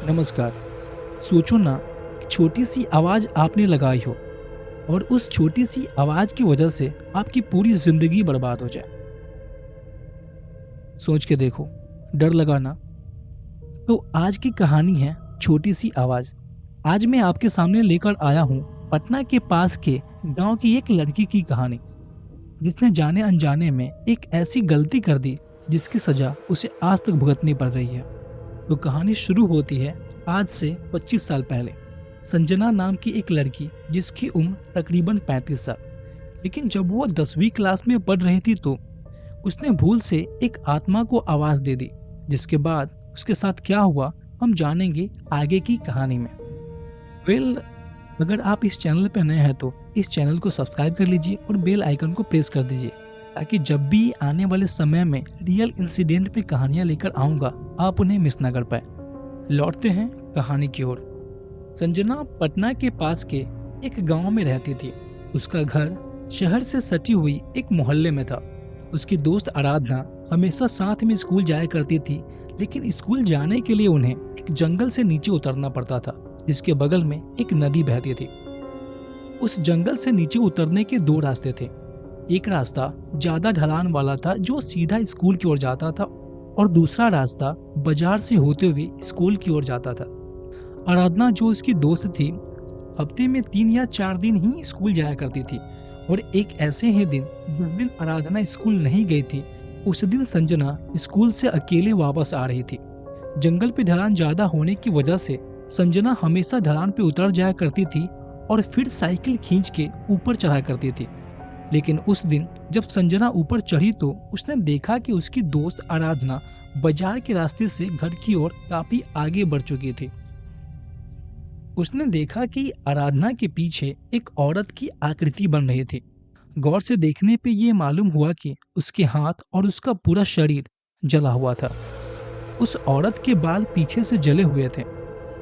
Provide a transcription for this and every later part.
नमस्कार। सोचो ना, एक छोटी सी आवाज आपने लगाई हो और उस छोटी सी आवाज की वजह से आपकी पूरी जिंदगी बर्बाद हो जाए। सोच के देखो, डर लगा ना? तो आज की कहानी है छोटी सी आवाज। आज मैं आपके सामने लेकर आया हूँ पटना के पास के गांव की एक लड़की की कहानी, जिसने जाने अनजाने में एक ऐसी गलती कर दी जिसकी सजा उसे आज तक भुगतनी पड़ रही है। तो कहानी शुरू होती है आज से 25 साल पहले। संजना नाम की एक लड़की, जिसकी उम्र तकरीबन 35 साल। लेकिन जब वो 10वीं क्लास में पढ़ रही थी तो उसने भूल से एक आत्मा को आवाज दे दी, जिसके बाद उसके साथ क्या हुआ हम जानेंगे आगे की कहानी में। वेल, अगर आप इस चैनल पर नए हैं तो इस चैनल को सब्सक्राइब कर लीजिए और बेल आइकन को प्रेस कर दीजिए, ताकि जब भी आने वाले समय में रियल इंसिडेंट पे कहानियां लेकर आऊंगा आप उन्हें मिस ना कर पाए। लौटते हैं कहानी की ओर। संजना पटना के पास के एक गांव में रहती थी। उसका घर शहर से सटी हुई एक मोहल्ले में था। उसकी दोस्त आराधना हमेशा साथ में स्कूल जाया करती थी, लेकिन स्कूल जाने के लिए उन्हें एक जंगल से नीचे उतरना पड़ता था, जिसके बगल में एक नदी बहती थी। उस जंगल से नीचे उतरने के दो रास्ते थे। एक रास्ता ज्यादा ढलान वाला था जो सीधा स्कूल की ओर जाता था, और दूसरा रास्ता बाजार से होते हुए स्कूल की ओर जाता था। आराधना, जो उसकी दोस्त थी, हफ्ते में 3 या 4 दिन ही स्कूल जाया करती थी। और एक ऐसे ही दिन जिस दिन आराधना स्कूल नहीं गई थी, उस दिन संजना स्कूल से अकेले वापस आ रही थी। जंगल पे ढलान ज्यादा होने की वजह से संजना हमेशा ढलान पे उतर जाया करती थी और फिर साइकिल खींच के ऊपर चढ़ा करती थी। लेकिन उस दिन जब संजना ऊपर चढ़ी तो उसने देखा कि उसकी दोस्त आराधना बाजार के रास्ते से घर की ओर काफी आगे बढ़ चुकी थी। उसने देखा कि आराधना के पीछे एक औरत की आकृति बन रही थी। गौर से देखने पे ये मालूम हुआ कि उसके हाथ और उसका पूरा शरीर जला हुआ था। उस औरत के बाल पीछे से जले हुए थे।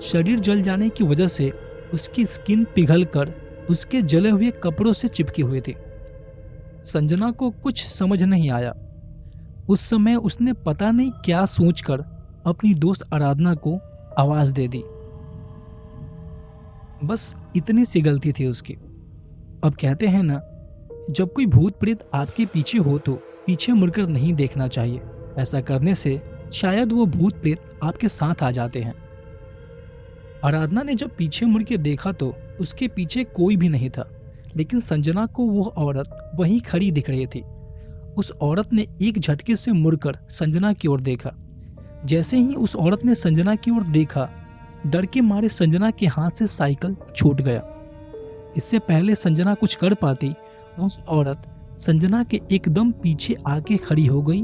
शरीर जल जाने की वजह से उसकी स्किन पिघलकर उसके जले हुए कपड़ों से चिपकी हुई थी। संजना को कुछ समझ नहीं आया। उस समय उसने पता नहीं क्या सोचकर अपनी दोस्त आराधना को आवाज दे दी। बस इतनी सी गलती थी उसकी। अब कहते हैं ना, जब कोई भूत प्रेत आपके पीछे हो तो पीछे मुड़कर नहीं देखना चाहिए। ऐसा करने से शायद वो भूत प्रेत आपके साथ आ जाते हैं। आराधना ने जब पीछे मुड़ के देखा तो उसके पीछे कोई भी नहीं था, लेकिन संजना को वो औरत वहीं खड़ी दिख रही थी। उस औरत ने एक झटके से मुड़कर संजना की ओर देखा। जैसे ही उस औरत ने संजना की ओर देखा, डर के मारे संजना के हाथ से साइकिल छूट गया। इससे पहले संजना कुछ कर पाती, उस औरत संजना के एकदम पीछे आके खड़ी हो गई।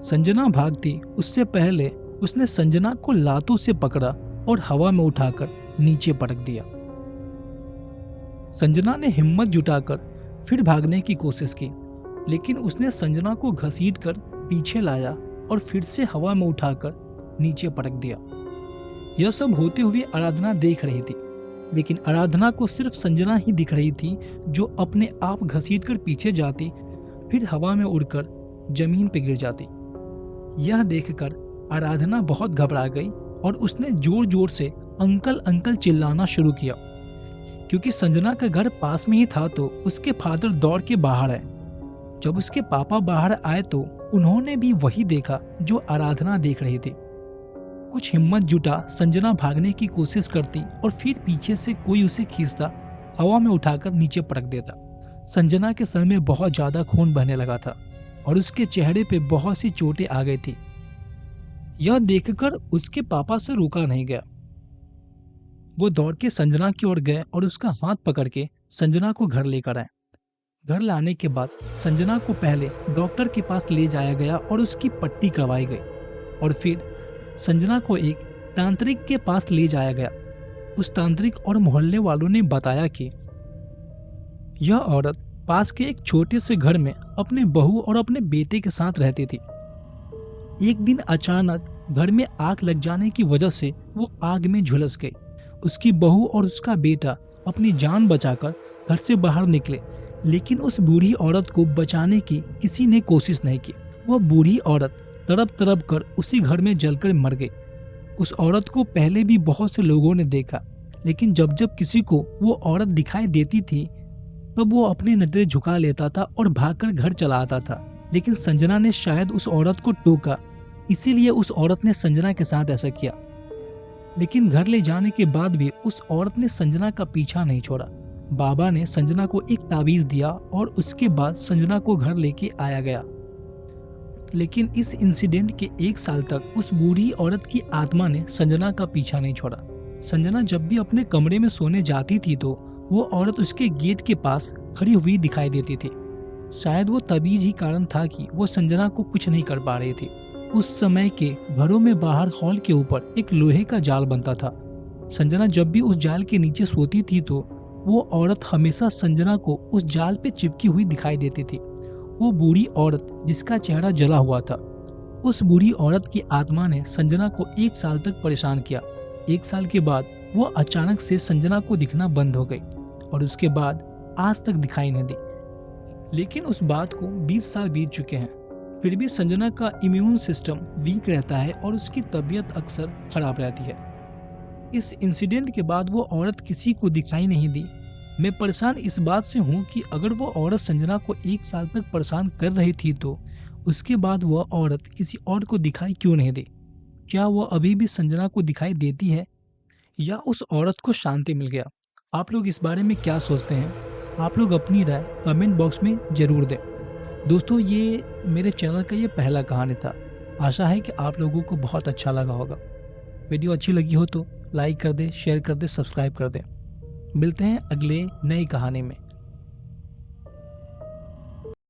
संजना भागती उससे पहले उसने संजना को लातों से पकड़ा और हवा में उठाकर नीचे पटक दिया। संजना ने हिम्मत जुटाकर फिर भागने की कोशिश की, लेकिन उसने संजना को घसीटकर पीछे लाया और फिर से हवा में उठाकर नीचे पटक दिया। यह सब होते हुए आराधना देख रही थी, लेकिन आराधना को सिर्फ संजना ही दिख रही थी, जो अपने आप घसीटकर पीछे जाती, फिर हवा में उड़कर जमीन पर गिर जाती। यह देखकर आराधना बहुत घबरा गई और उसने जोर जोर से अंकल अंकल चिल्लाना शुरू किया। क्योंकि संजना का घर पास में ही था तो उसके फादर दौड़ के बाहर आए। जब उसके पापा बाहर आए तो उन्होंने भी वही देखा जो आराधना देख रही थी। कुछ हिम्मत जुटा संजना भागने की कोशिश करती और फिर पीछे से कोई उसे खींचता, हवा में उठाकर नीचे पटक देता। संजना के सर में बहुत ज्यादा खून बहने लगा था और उसके चेहरे पे बहुत सी चोटें आ गई थी। यह देखकर उसके पापा से रुका नहीं गया। वो दौड़ के संजना की ओर गए और उसका हाथ पकड़ के संजना को घर लेकर आए। घर लाने के बाद संजना को पहले डॉक्टर के पास ले जाया गया और उसकी पट्टी करवाई गई, और फिर संजना को एक तांत्रिक के पास ले जाया गया। उस तांत्रिक और मोहल्ले वालों ने बताया कि यह औरत पास के एक छोटे से घर में अपने बहू और अपने बेटे के साथ रहती थी। एक दिन अचानक घर में आग लग जाने की वजह से वो आग में झुलस गई। उसकी बहू और उसका बेटा अपनी जान बचाकर घर से बाहर निकले, लेकिन उस बूढ़ी औरत को बचाने की किसी ने कोशिश नहीं की। वह बूढ़ी औरत तड़प तड़प कर उसी घर में जलकर मर गई। उस औरत को पहले भी बहुत से लोगों ने देखा, लेकिन जब जब किसी को वो औरत दिखाई देती थी तब वो अपनी नजरें झुका लेता था और भागकर घर चला आता था। लेकिन संजना ने शायद उस औरत को टोका, इसीलिए उस औरत ने संजना के साथ ऐसा किया। लेकिन घर ले जाने के बाद भी उस औरत ने संजना का पीछा नहीं छोड़ा। बाबा ने संजना को एक ताबीज दिया और उसके बाद संजना को घर लेके आया गया। लेकिन इस इंसिडेंट के 1 साल तक उस बूढ़ी औरत की आत्मा ने संजना का पीछा नहीं छोड़ा। संजना जब भी अपने कमरे में सोने जाती थी तो वो औरत उसके गेट के पास खड़ी हुई दिखाई देती थी। शायद वो तबीज ही कारण था कि वो संजना को कुछ नहीं कर पा रही थी। उस समय के घरों में बाहर हॉल के ऊपर एक लोहे का जाल बनता था। संजना जब भी उस जाल के नीचे सोती थी तो वो औरत हमेशा संजना को उस जाल पे चिपकी हुई दिखाई देती थी। वो बूढ़ी औरत जिसका चेहरा जला हुआ था। उस बूढ़ी औरत की आत्मा ने संजना को 1 साल तक परेशान किया। 1 साल के बाद वो अचानक से संजना को दिखना बंद हो गई और उसके बाद आज तक दिखाई नहीं दी। लेकिन उस बात को 20 साल बीत चुके हैं, फिर भी संजना का इम्यून सिस्टम वीक रहता है और उसकी तबीयत अक्सर खराब रहती है। इस इंसिडेंट के बाद वो औरत किसी को दिखाई नहीं दी। मैं परेशान इस बात से हूँ कि अगर वो औरत संजना को 1 साल तक परेशान कर रही थी तो उसके बाद वह औरत किसी और को दिखाई क्यों नहीं दी? क्या वह अभी भी संजना को दिखाई देती है या उस औरत को शांति मिल गया? आप लोग इस बारे में क्या सोचते हैं? आप लोग अपनी राय कमेंट बॉक्स में जरूर दें। दोस्तों, ये मेरे चैनल का ये पहला कहानी था। आशा है कि आप लोगों को बहुत अच्छा लगा होगा। वीडियो अच्छी लगी हो तो लाइक कर दें, शेयर कर दें, सब्सक्राइब कर दें। मिलते हैं अगले नई कहानी में।